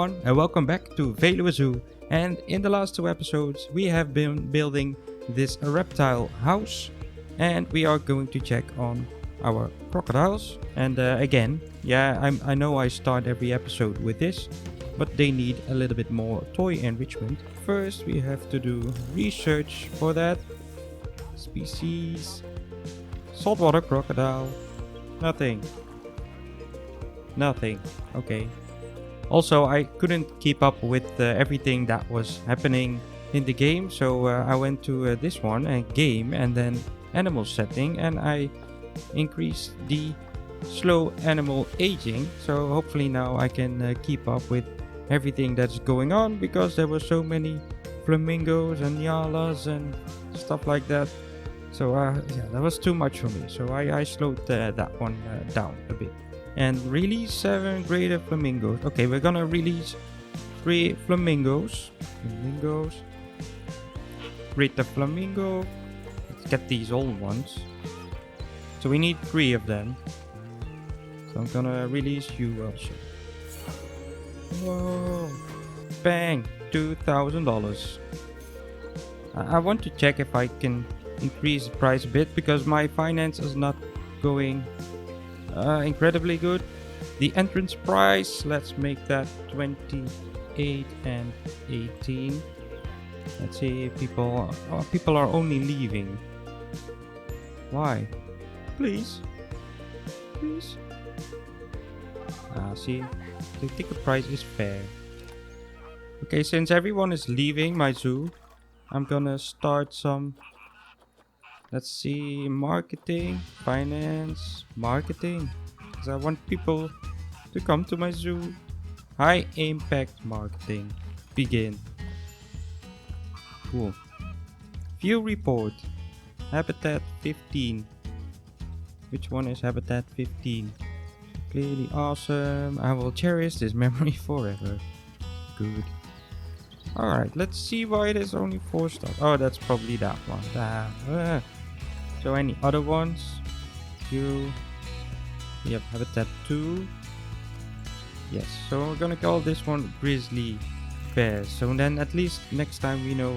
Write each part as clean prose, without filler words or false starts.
everyone and welcome back to Veluwe Zoo. And in the last two episodes we have been building this reptile house and we are going to check on our crocodiles. And again, I know I start every episode with this, but they need a little bit more toy enrichment. First we have to do research for that. Species, saltwater crocodile, nothing. Okay. Also, I couldn't keep up with everything that was happening in the game, so I went to this one, game, and then animal setting, and I increased the slow animal aging. So hopefully now I can keep up with everything that's going on, because there were so many flamingos and nyalas and stuff like that. So that was too much for me. So I slowed that one down a bit. And release 7 greater flamingos. Okay, we're gonna release 3 flamingos. Greater flamingo. Let's get these old ones. So we need 3 of them. So I'm gonna release you also. Whoa. Bang! $2,000. I want to check if I can increase the price a bit, because my finance is not going incredibly good. The entrance price, let's make that 28 and 18. Let's see, people are only leaving. Why? Please. See, the ticket price is fair. Okay, since everyone is leaving my zoo, I'm gonna start some. Let's see, marketing, finance, marketing. Because I want people to come to my zoo. High impact marketing. Begin. Cool. View report. Habitat 15. Which one is Habitat 15? Clearly awesome. I will cherish this memory forever. Good. Alright, let's see why it is only 4 stars. Oh, that's probably that one. So any other ones? We have Habitat 2. Yes, so we're gonna call this one Grizzly Bears. So then at least next time we know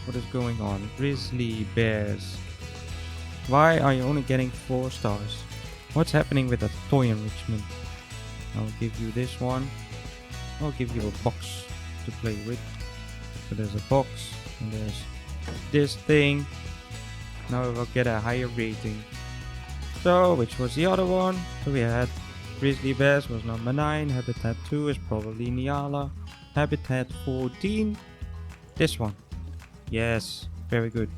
what is going on. Grizzly Bears. Why are you only getting 4 stars? What's happening with the toy enrichment? I'll give you this one. I'll give you a box to play with. So there's a box and there's this thing. Now we will get a higher rating. So, which was the other one? So we had Grizzly Bears was number 9. Habitat 2 is probably Nyala. Habitat 14. This one. Yes, very good.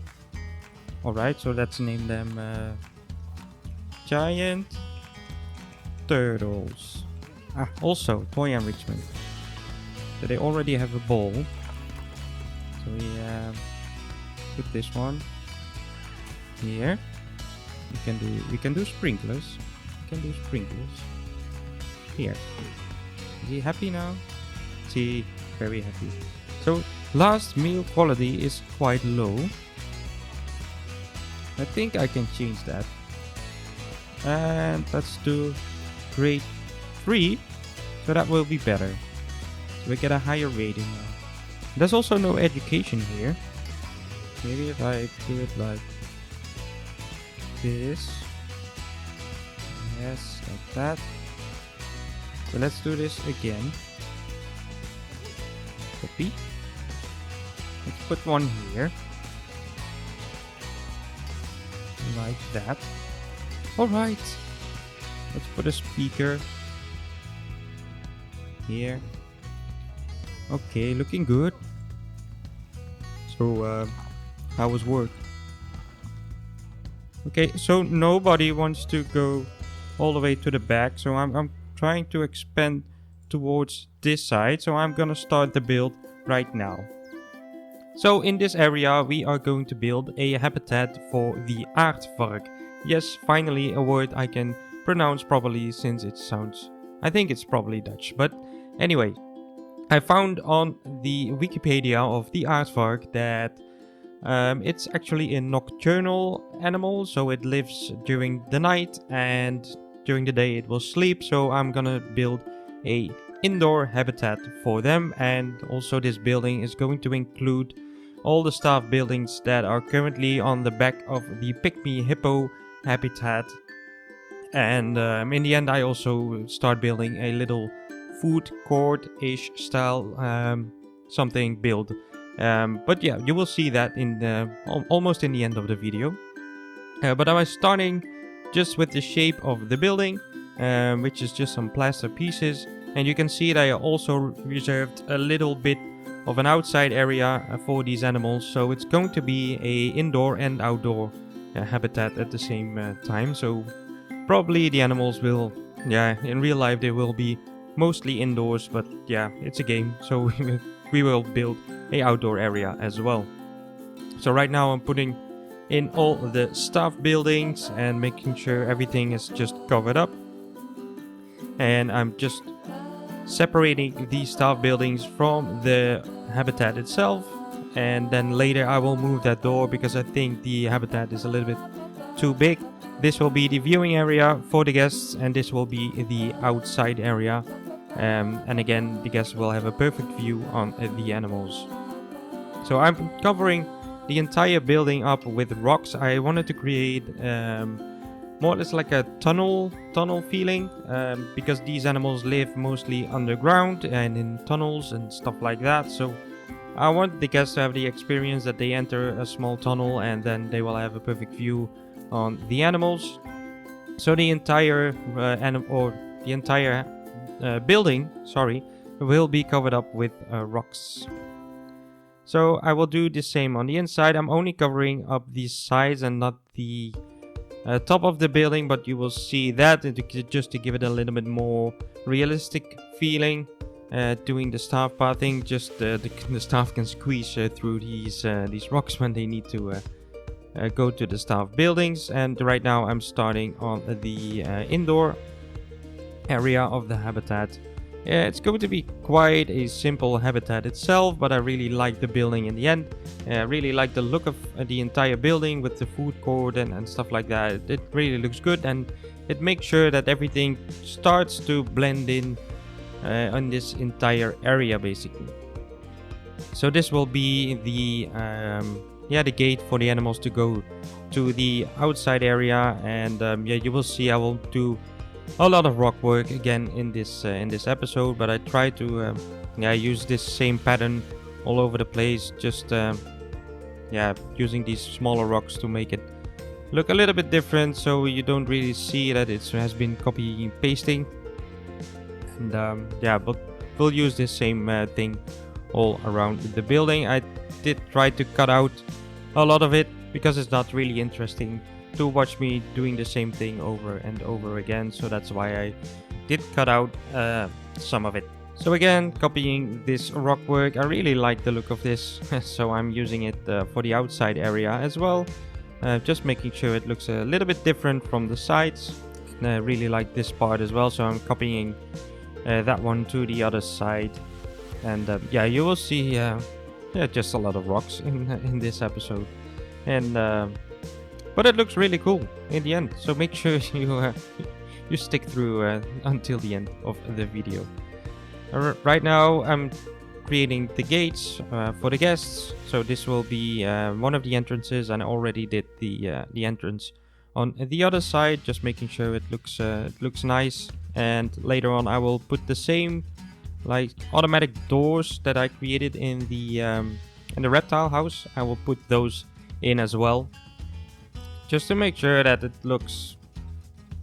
Alright, so let's name them Giant Turtles. Also toy enrichment. So they already have a ball. So we put this one here. We can do sprinklers. Here. Is he happy now? See, very happy. So last meal quality is quite low. I think I can change that. And let's do grade 3. So that will be better. So we get a higher rating now. There's also no education here. Maybe if I do it like this. Yes, like that. So let's do this again. Copy. Let's put one here. Like that. Alright. Let's put a speaker here. Okay, looking good. So, how was work? Okay, so nobody wants to go all the way to the back, so I'm trying to expand towards this side, so I'm gonna start the build right now. So in this area we are going to build a habitat for the Aardvark. Yes, finally a word I can pronounce properly, since it sounds, I think it's probably Dutch, but anyway. I found on the Wikipedia of the Aardvark that it's actually a nocturnal animal, so it lives during the night and during the day it will sleep. So I'm gonna build a indoor habitat for them, and also this building is going to include all the staff buildings that are currently on the back of the Pygmy Hippo habitat. And in the end I also start building a little food court-ish style something build. But yeah, you will see that in almost in the end of the video. But I was starting just with the shape of the building, which is just some plaster pieces. And you can see that I also reserved a little bit of an outside area for these animals. So it's going to be a indoor and outdoor habitat at the same time. So probably the animals will, in real life they will be mostly indoors. But yeah, it's a game. So we will build a outdoor area as well. So right now I'm putting in all the staff buildings and making sure everything is just covered up. And I'm just separating these staff buildings from the habitat itself. And then later I will move that door because I think the habitat is a little bit too big. This will be the viewing area for the guests, and this will be the outside area. And again, the guests will have a perfect view on the animals. So I'm covering the entire building up with rocks. I wanted to create more or less like a tunnel feeling, because these animals live mostly underground and in tunnels and stuff like that. So I want the guests to have the experience that they enter a small tunnel and then they will have a perfect view on the animals. So the entire building, will be covered up with rocks. So I will do the same on the inside. I'm only covering up the sides and not the top of the building, but you will see that just to give it a little bit more realistic feeling. Doing the staff pathing, just the staff can squeeze through these rocks when they need to go to the staff buildings. And right now I'm starting on the indoor area of the habitat. It's going to be quite a simple habitat itself, but I really like the building in the end. I really like the look of the entire building with the food court and stuff like that. It really looks good, and it makes sure that everything starts to blend in on this entire area basically. So this will be the gate for the animals to go to the outside area. And you will see I will do a lot of rock work again in this episode, but I try to use this same pattern all over the place, just using these smaller rocks to make it look a little bit different, so you don't really see that it has been copy and pasting. And but we'll use this same thing all around the building. I did try to cut out a lot of it because it's not really interesting to watch me doing the same thing over and over again, so that's why I did cut out some of it. So again, copying this rock work, I really like the look of this, so I'm using it for the outside area as well, just making sure it looks a little bit different from the sides. And I really like this part as well, so I'm copying that one to the other side. And you will see just a lot of rocks in this episode. And but it looks really cool in the end, so make sure you stick through until the end of the video. Right now I'm creating the gates for the guests, so this will be one of the entrances, and I already did the entrance on the other side, just making sure it looks nice. And later on I will put the same like automatic doors that I created in the reptile house. I will put those in as well, just to make sure that it looks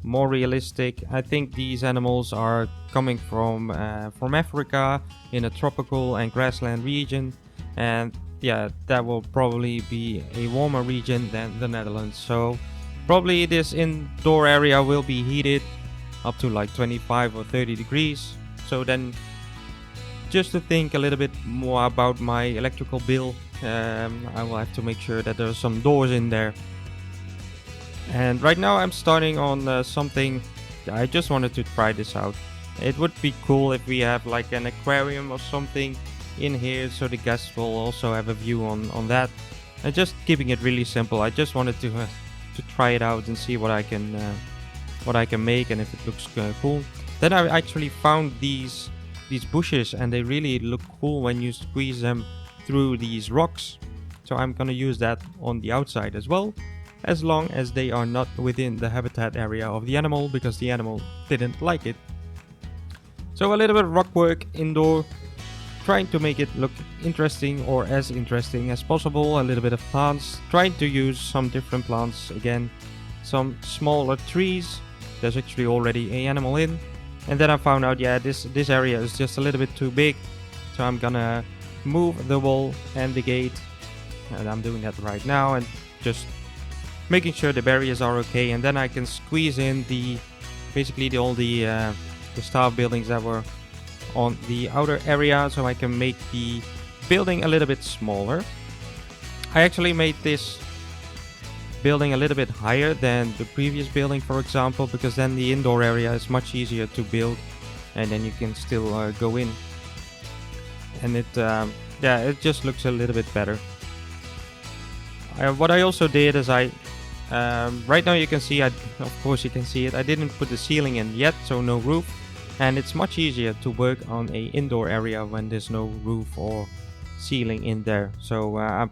more realistic. I think these animals are coming from Africa, in a tropical and grassland region, and that will probably be a warmer region than the Netherlands. So probably this indoor area will be heated up to like 25 or 30 degrees. So then, just to think a little bit more about my electrical bill, I will have to make sure that there are some doors in there. And right now I'm starting on something. I just wanted to try this out. It would be cool if we have like an aquarium or something in here, so the guests will also have a view on that. And just keeping it really simple. I just wanted to try it out and see what I can make, and if it looks cool. Then I actually found these these bushes, and they really look cool when you squeeze them through these rocks. So I'm gonna use that on the outside as well, as long as they are not within the habitat area of the animal, because the animal didn't like it. So a little bit of rock work indoor, trying to make it look interesting, or as interesting as possible. A little bit of plants, trying to use some different plants again, some smaller trees. There's actually already an animal in, and then I found out, yeah, this area is just a little bit too big, so I'm gonna move the wall and the gate, and I'm doing that right now, and just making sure the barriers are okay, and then I can squeeze in all the staff buildings that were on the outer area, so I can make the building a little bit smaller. I actually made this building a little bit higher than the previous building, for example, because then the indoor area is much easier to build, and then you can still go in, and it just looks a little bit better. What I also did is right now you can see, of course you can see it, I didn't put the ceiling in yet, so no roof, and it's much easier to work on a indoor area when there's no roof or ceiling in there. So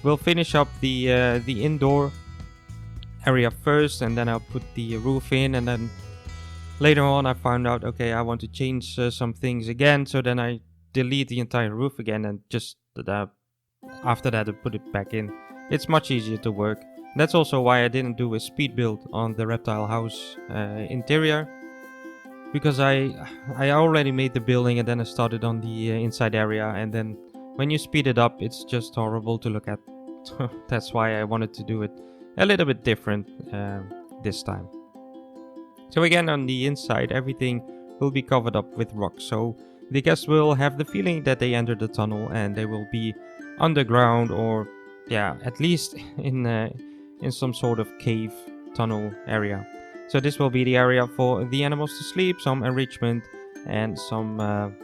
we'll finish up the indoor area first, and then I'll put the roof in, and then later on I found out, okay, I want to change some things again, so then I delete the entire roof again, and just after that I put it back in. It's much easier to work. That's also why I didn't do a speed build on the reptile house interior, because I already made the building and then I started on the inside area, and then when you speed it up it's just horrible to look at. That's why I wanted to do it a little bit different this time. So again, on the inside everything will be covered up with rocks, so the guests will have the feeling that they entered the tunnel and they will be underground, or at least in some sort of cave tunnel area. So this will be the area for the animals to sleep, some enrichment, and some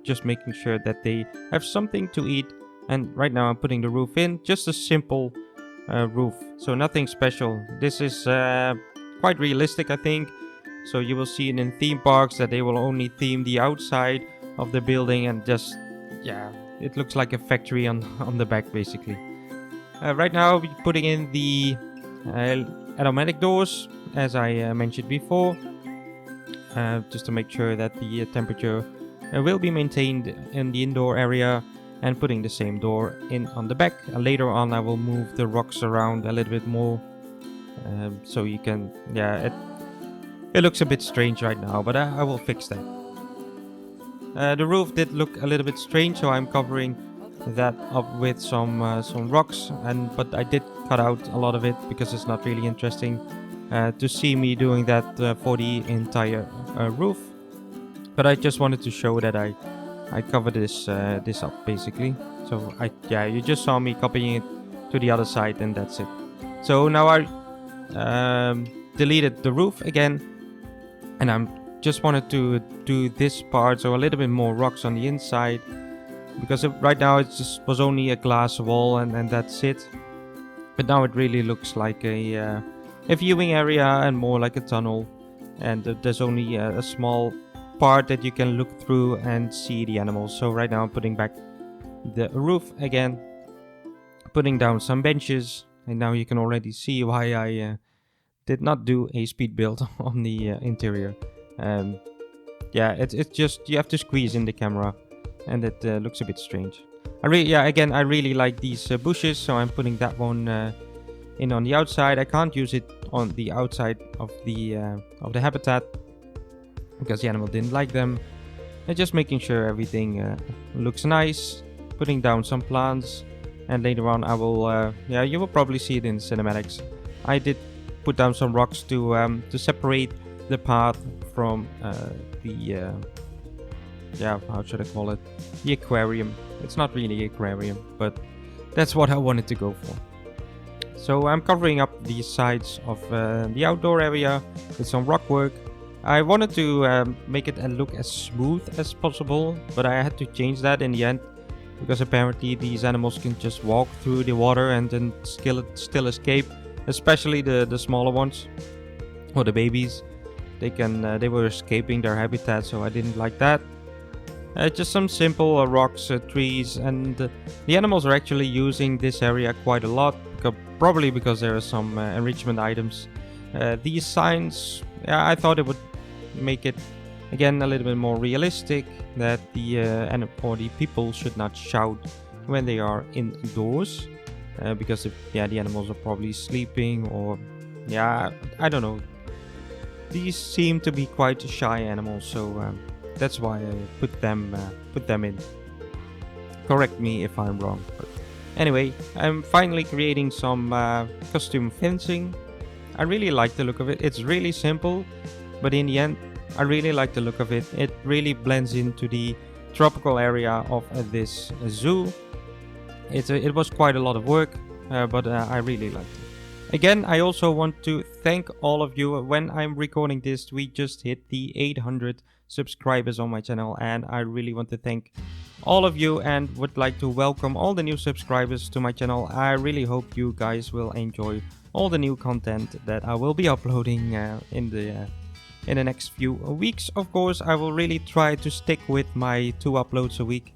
just making sure that they have something to eat. And right now I'm putting the roof in, just a simple roof, so nothing special. This is quite realistic, I think. So you will see it in theme parks that they will only theme the outside of the building, and just it looks like a factory on the back basically. Right now I'll be putting in the automatic doors, as I mentioned before, just to make sure that the temperature will be maintained in the indoor area, and putting the same door in on the back. Later on I will move the rocks around a little bit more, so you can, it looks a bit strange right now, but I will fix that. The roof did look a little bit strange, so I'm covering that up with some rocks, but I did cut out a lot of it because it's not really interesting to see me doing that for the entire roof. But I just wanted to show that I covered this up basically. So you just saw me copying it to the other side, and that's it. So now I deleted the roof again, and I'm just wanted to do this part, so a little bit more rocks on the inside, because right now it just was only a glass wall and that's it. But now it really looks like a viewing area and more like a tunnel, and there's only a small part that you can look through and see the animals. So right now I'm putting back the roof again, putting down some benches, and now you can already see why I did not do a speed build on the interior. It's just you have to squeeze in the camera, and it looks a bit strange. I really like these bushes, so I'm putting that one in on the outside. I can't use it on the outside of the habitat because the animal didn't like them. And just making sure everything looks nice, putting down some plants, and later on I will you will probably see it in cinematics. I did put down some rocks to separate the path from the how should I call it, the aquarium. It's not really an aquarium, but that's what I wanted to go for. So I'm covering up the sides of the outdoor area with some rock work. I wanted to make it look as smooth as possible, but I had to change that in the end, because apparently these animals can just walk through the water and then still escape, especially the smaller ones or the babies. They were escaping their habitat, so I didn't like that. Just some simple rocks, trees, and the animals are actually using this area quite a lot, probably because there are some enrichment items. These signs, yeah, I thought it would make it again a little bit more realistic, that the people should not shout when they are indoors, because the animals are probably sleeping, or I don't know. These seem to be quite shy animals, so that's why I put them in. Correct me if I'm wrong. But anyway, I'm finally creating some custom fencing. I really like the look of it. It's really simple, but in the end, I really like the look of it. It really blends into the tropical area of this zoo. It was quite a lot of work, but I really liked it. Again, I also want to thank all of you. When I'm recording this, we just hit the 800 subscribers on my channel, and I really want to thank all of you and would like to welcome all the new subscribers to my channel. I really hope you guys will enjoy all the new content that I will be uploading in the next few weeks. Of course, I will really try to stick with my 2 uploads a week.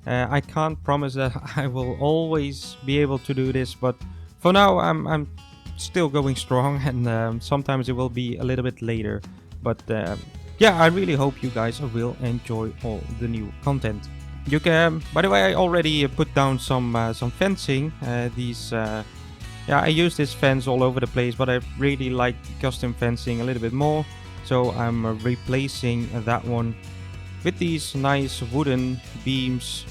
I can't promise that I will always be able to do this, but for now I'm still going strong, and sometimes it will be a little bit later. But I really hope you guys will enjoy all the new content. You can, by the way, I already put down some fencing. I use this fence all over the place, but I really like custom fencing a little bit more. So I'm replacing that one with these nice wooden beams,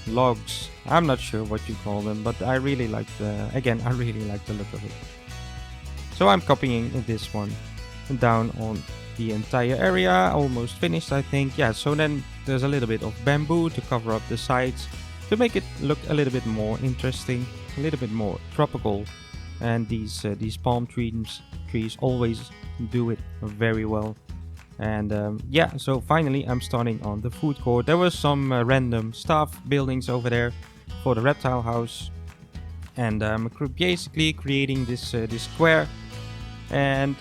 logs. I'm not sure what you call them, but I really like I really like the look of it. So I'm copying this one down on the entire area, almost finished, I think. Yeah, so then there's a little bit of bamboo to cover up the sides to make it look a little bit more interesting, a little bit more tropical. And these palm trees always do it very well. And so finally I'm starting on the food court. There were some random staff buildings over there for the reptile house, and I'm basically creating this square. And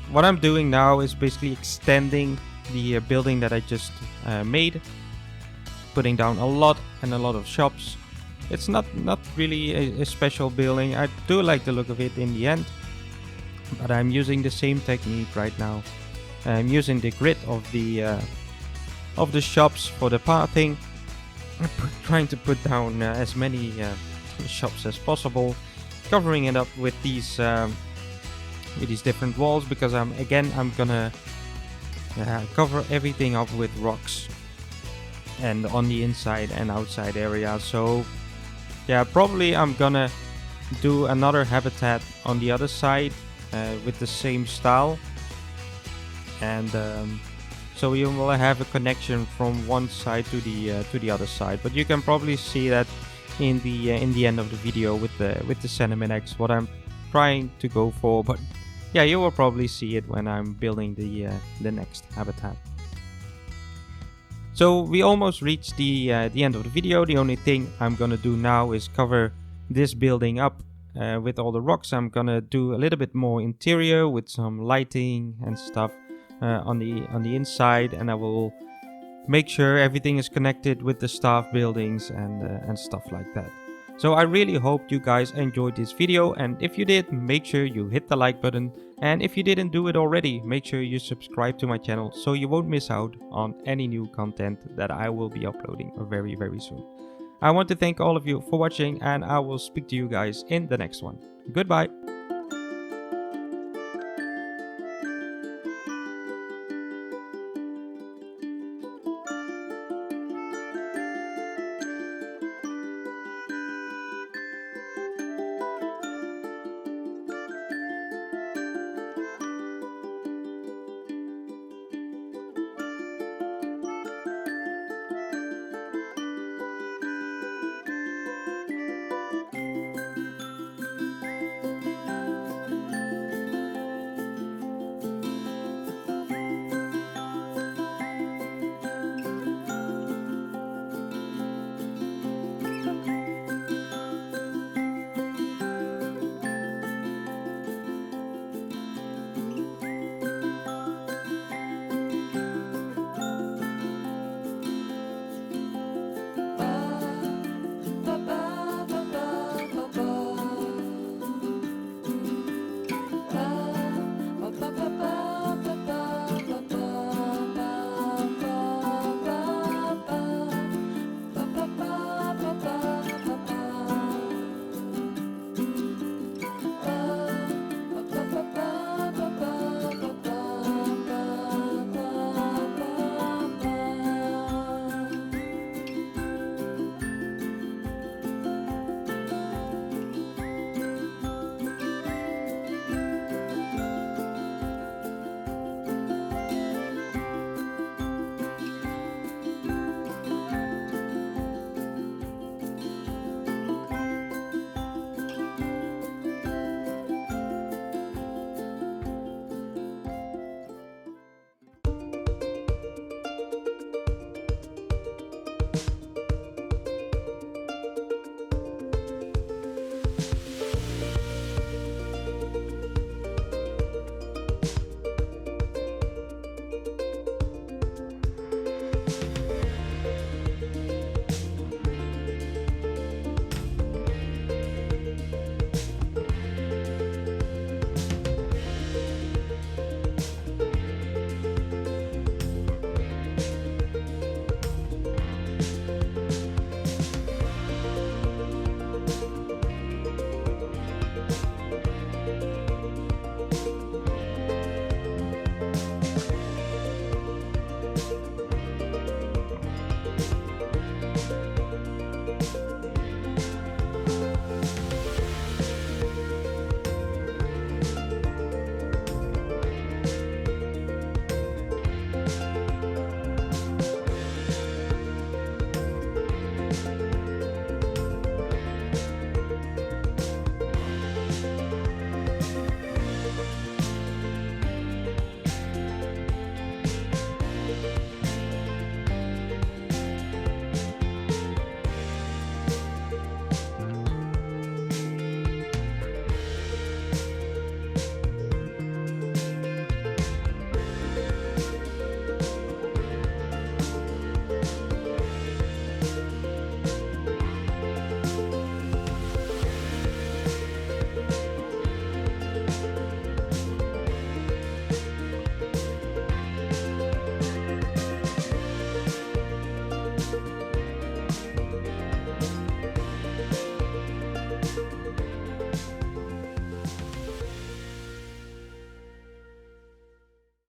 what I'm doing now is basically extending the building that I just made, putting down a lot of shops. It's not really a special building. I do like the look of it in the end, but I'm using the same technique right now. I'm using the grid of the shops for the pathing. I'm trying to put down as many shops as possible, covering it up with these different walls, because I'm gonna cover everything up with rocks, and on the inside and outside area. So probably I'm gonna do another habitat on the other side with the same style, and so you will have a connection from one side to the other side. But you can probably see that in the end of the video with the Cinnamon X, what I'm trying to go for. But you will probably see it when I'm building the next habitat. So we almost reached the end of the video. The only thing I'm gonna do now is cover this building up with all the rocks. I'm gonna do a little bit more interior with some lighting and stuff on the inside, and I will make sure everything is connected with the staff buildings and stuff like that. So I really hope you guys enjoyed this video, and if you did, make sure you hit the like button, and if you didn't do it already, make sure you subscribe to my channel so you won't miss out on any new content that I will be uploading very, very soon. I want to thank all of you for watching, and I will speak to you guys in the next one. Goodbye!